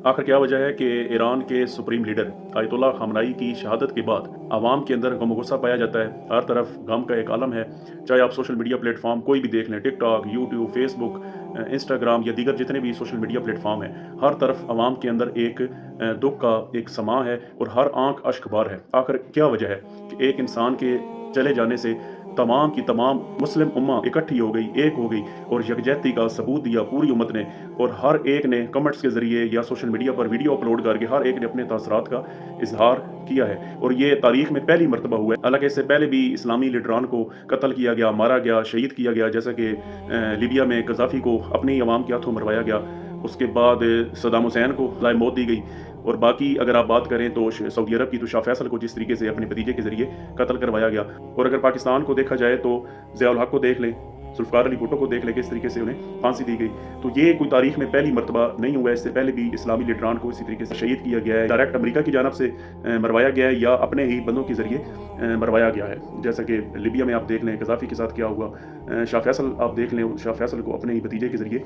आखिर क्या वजह है कि ईरान के सुप्रीम लीडर आयतुल्लाह खामनाई की शहादत के बाद आवाम के अंदर गम गुस्सा पाया जाता है। हर तरफ गम का एक आलम है। चाहे आप सोशल मीडिया प्लेटफॉर्म कोई भी देख लें, टिकटॉक, यूट्यूब, फेसबुक, इंस्टाग्राम या दीगर जितने भी सोशल मीडिया प्लेटफॉर्म हैं, हर तरफ आवाम के अंदर एक दुख का एक समा है और हर आंख अश्क बार है। आखिर क्या वजह है कि एक इंसान के चले जाने से तमाम की तमाम मुस्लिम उम्मा इकट्ठी हो गई, एक हो गई और यकजहती का सबूत दिया पूरी उम्मत ने, और हर एक ने कमेंट्स के ज़रिए या सोशल मीडिया पर वीडियो अपलोड करके हर एक ने अपने तासरात का इजहार किया है। और ये तारीख में पहली मरतबा हुआ है। हालांकि इससे पहले भी इस्लामी लीडरान को कत्ल किया गया, मारा गया, शहीद किया गया, जैसा कि लीबिया में गद्दाफी को अपनी अवाम के हाथों मरवाया गया। उसके बाद सद्दाम हुसैन को सज़ाए मौत दी गई। और बाकी अगर आप बात करें तो सऊदी अरब की तो शाह फैसल को जिस तरीके से अपने भतीजे के ज़रिए कत्ल करवाया गया। और अगर पाकिस्तान को देखा जाए तो ज़िया-उल हक को देख लें, जुल्फ़िकार अली भुट्टो को देख लें, किस तरीके से उन्हें फांसी दी गई। तो ये कोई तारीख में पहली मरतबा नहीं हुआ है। इससे पहले भी इस्लामी लीडरान को इसी तरीके से शहीद किया गया है, डायरेक्ट अमेरिका की जानब से मरवाया गया है या अपने ही बंदों के ज़रिए मरवाया गया है। जैसा कि लीबिया में आप देख लें गद्दाफी के साथ क्या हुआ, शाह फैसल आप देख लें, शाह फैसल को अपने ही भतीजे के ज़रिए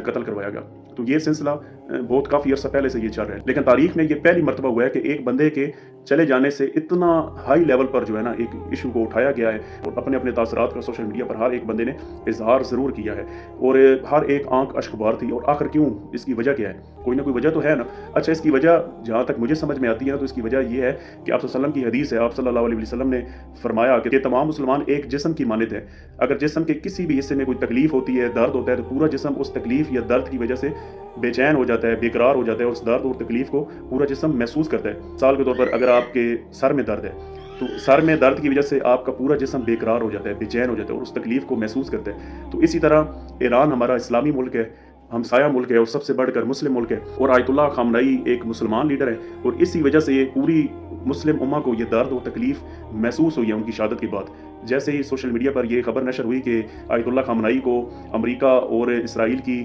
कत्ल करवाया गया। तो ये सिलसिला बहुत काफ़ी अर्सा पहले से ये चल रहा है, लेकिन तारीख में ये पहली मरतबा हुआ है कि एक बंदे के चले जाने से इतना हाई लेवल पर जो है ना एक इशू को उठाया गया है और अपने अपने तासरात का सोशल मीडिया पर हर एक बंदे ने इजहार ज़रूर किया है और हर एक आंख अश्कबार थी। और आखिर क्यों, इसकी वजह क्या है? कोई ना कोई वजह तो है ना। अच्छा, इसकी वजह जहाँ तक मुझे समझ में आती है ना, तो इसकी वजह यह है कि आप सल्लल्लाहु अलैहि वसल्लम की हदीस है। आप सल्लल्लाहु अलैहि वसल्लम ने फरमाया कि तमाम मुसलमान एक जिस्म की मानद है। अगर जिस्म के किसी भी हिस्से में कोई तकलीफ होती है, दर्द होता है, तो पूरा जिस्म उस तकलीफ या दर्द की वजह से बेचैन हो जाता है, बेकरार हो जाता है। उस दर्द और तकलीफ को पूरा जिस्म महसूस करता है। मिसाल के तौर पर अगर आपके सर में दर्द है तो सर में दर्द की वजह से आपका पूरा जिस्म बेकरार हो जाता है, बेचैन हो जाता है और उस तकलीफ को महसूस करता है। तो इसी तरह ईरान हमारा इस्लामी मुल्क है, हमसाया मुल्क है और सबसे बढ़कर मुस्लिम मुल्क है, और आयतुल्लाह खामनाई एक मुसलमान लीडर है और इसी वजह से ये पूरी मुस्लिम उम्मा को ये दर्द और तकलीफ महसूस हुई है उनकी शहादत के बाद। जैसे ही सोशल मीडिया पर यह खबर नशर हुई कि आयतुल्लाह खामनाई को अमेरिका और इसराइल की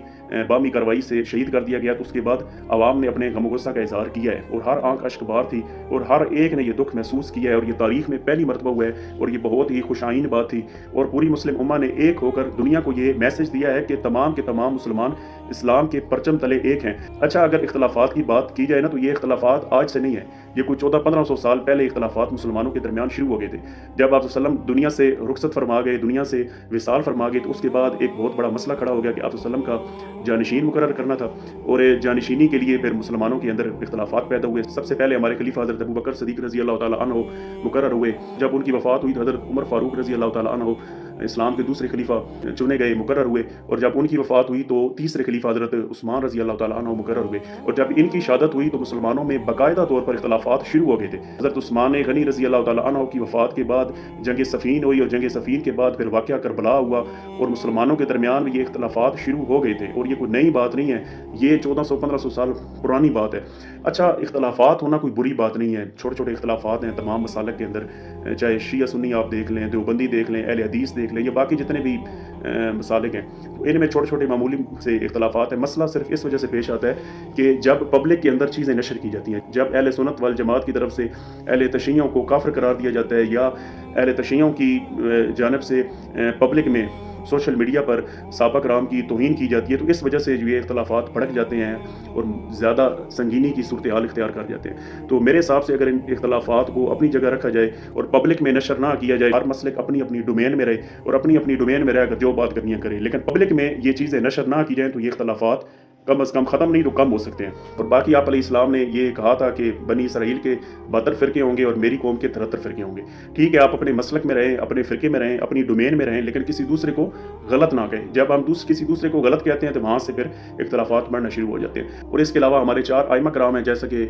बामी कार्रवाई से शहीद कर दिया गया, तो उसके बाद आवाम ने अपने गम गुस्सा का इजहार किया है और हर आंख अश्कबार थी और हर एक ने यह दुख महसूस किया है। और ये तारीख में पहली मरतबा हुआ है और ये बहुत ही खुशाइन बात थी। और पूरी मुस्लिम उम्मा ने एक होकर दुनिया को ये मैसेज दिया है कि तमाम के तमाम मुसलमान इस्लाम के परचम तले एक हैं। अच्छा, अगर इख्तलाफात की बात की जाए ना, तो ये इख्तलाफात आज से नहीं है। ये कोई 1400-1500 साल पहले इख्तलाफात मुसलमानों के दरमियान शुरू हो गए थे। जब आप वसल्लम दुनिया से रुखसत फरमा गए, दुनिया से विसाल फरमा गए, तो उसके बाद एक बहुत बड़ा मसला खड़ा हो गया कि आप वसल्लम का जानशीन मुकर्रर करना था। और जानशीनी के लिए फिर मुसलमानों के अंदर इख्तलाफात पैदा हुए। सबसे पहले हमारे खलीफा हज़रत अबू बकर सिद्दीक़ रज़ी अल्लाह ताला अन्हु मुकर्रर हुए। जब उनकी वफ़ात हुई तो हज़रत उमर फ़ारूक रज़ी अल्लाह ताला अन्हु इस्लाम के दूसरे खलीफा चुने गए, मुकर्रर हुए। और जब उनकी वफ़ात हुई तो तीसरे खलीफा हज़रत उस्मान रज़ी अल्लाह ताला अन्हु मुकर्रर हुए। और जब इनकी शहादत हुई तो मुसलमानों में बाकायदा तौर पर इख्तलाफात शुरू हो गए थे। हज़रत उस्मान गनी रज़ी अल्लाह ताला अन्हु की वफ़ात के बाद जंग सफ़ीन हुई और जंग सफ़ीन के बाद फिर वाक़या करबला हुआ और मुसलमानों के दरमियान में ये इख्तलाफात शुरू हो गए थे। और ये कोई नई बात नहीं है, ये 1400-1500 साल पुरानी बात है। अच्छा, इख्तलाफात होना कोई बुरी बात नहीं है। छोटे छोटे इख्तलाफात हैं तमाम मसालक के अंदर, चाहे शिया सुन्नी आप देख लें, देवबंदी देख लें, अहले हदीस देख लें, या बाकी जितने भी मसालिक हैं, तो इनमें छोटे छोटे मामूली से इख्तलाफात है। मसला सिर्फ इस वजह से पेश आता है कि जब पब्लिक के अंदर चीज़ें नशर की जाती हैं, जब अहले सुन्नत वल जमात की तरफ से अहले तशय्युं को काफिर करार दिया जाता है या अहले तशय्युं की जानब से पब्लिक में सोशल मीडिया पर साहबा कराम की तौहीन की जाती है, तो इस वजह से जो ये इख्तलाफात भड़क जाते हैं और ज़्यादा संगीनी की सूरत हाल इख्तियार कर जाते हैं। तो मेरे हिसाब से अगर इन इख्तलाफात को अपनी जगह रखा जाए और पब्लिक में नशर ना किया जाए, हर मसले अपनी अपनी डोमेन में रहे और अपनी अपनी डोमेन में रहकर जो बात करनी है करें, लेकिन पब्लिक में ये चीज़ें नशर ना की जाएँ, तो ये इख्तलाफात कम अज़ कम ख़त्म नहीं तो कम हो सकते हैं। और बाकी आप अलैहिस्सलाम ने ये कहा था कि बनी इसराइल के 72 फ़िरके होंगे और मेरी कौम के 73 फ़िरके होंगे। ठीक है, आप अपने मसलक में रहें, अपने फ़िरके में रहें, अपनी डोमेन में रहें, लेकिन किसी दूसरे को गलत ना कहें। जब हम किसी दूसरे को गलत कहते हैं तो वहाँ से फिर इख्तलाफात बढ़ना शुरू हो जाते हैं। और इसके अलावा हमारे 4 आइमा कराम हैं, जैसे कि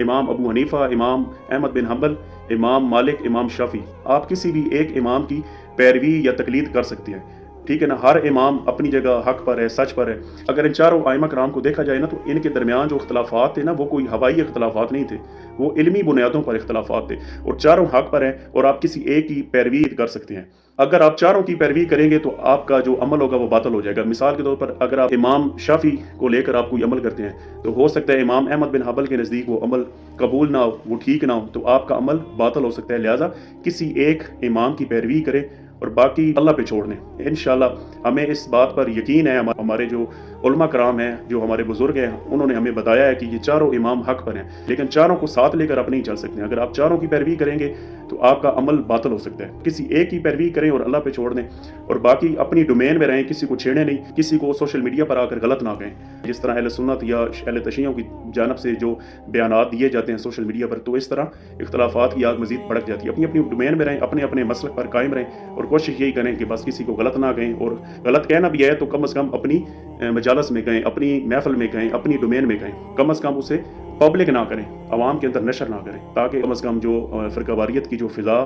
इमाम अबू हनीफ़ा, इमाम अहमद बिन हंबल, इमाम मालिक, इमाम शाफ़ी। आप किसी भी एक इमाम की पैरवी या तकलीद कर सकते हैं, ठीक है ना। हर इमाम अपनी जगह हक पर है, सच पर है। अगर इन चारों आइमा कराम को देखा जाए ना, तो इनके दरमियान जो इख्तलाफात थे ना, वो कोई हवाई इख्तलाफात नहीं थे, वो इल्मी बुनियादों पर इख्तलाफात थे और चारों हक पर हैं और आप किसी एक की पैरवी कर सकते हैं। अगर आप चारों की पैरवी करेंगे तो आपका जो अमल होगा वो बातिल हो जाएगा। मिसाल के तौर पर अगर आप इमाम शाफी को लेकर आप कोई अमल करते हैं, तो हो सकता है इमाम अहमद बिन हंबल के नज़दीक वो अमल कबूल ना हो, वो ठीक ना हो, तो आपका अमल बातिल हो सकता है। लिहाजा किसी एक इमाम की पैरवी करें اور باقی اللہ پہ چھوڑ دیں انشاءاللہ۔ ہمیں اس بات پر یقین ہے، ہمارے جو علماء کرام ہیں، جو ہمارے بزرگ ہیں، انہوں نے ہمیں بتایا ہے کہ یہ چاروں امام حق پر ہیں، لیکن چاروں کو ساتھ لے کر آپ نہیں چل سکتے ہیں۔ اگر آپ چاروں کی پیروی کریں گے تو آپ کا عمل باطل ہو سکتا ہے۔ کسی ایک کی پیروی کریں اور اللہ پہ چھوڑ دیں، اور باقی اپنی ڈومین میں رہیں، کسی کو چھیڑیں نہیں، کسی کو سوشل میڈیا پر آ کر غلط نہ کہیں۔ جس طرح اہل سنت یا اہل تشیعوں کی جانب سے جو بیانات دیے جاتے ہیں سوشل میڈیا پر، تو اس طرح اختلافات کی آگ مزید بھڑک جاتی ہے۔ اپنی اپنی ڈومین میں رہیں، اپنے اپنے مسلک پر قائم رہیں، اور کوشش یہی کریں کہ بس کسی کو غلط نہ کہیں، اور غلط کہنا بھی ہے تو کم از کم اپنی مجالس میں کہیں، اپنی محفل میں کہیں، اپنی ڈومین میں کہیں، کم از کم اسے پبلک نہ کریں، عوام کے اندر نشر نہ کریں، تاکہ کم از کم جو فرقہ واریت کی جو فضا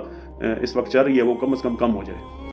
اس وقت چل رہی ہے وہ کم از کم ہو جائے۔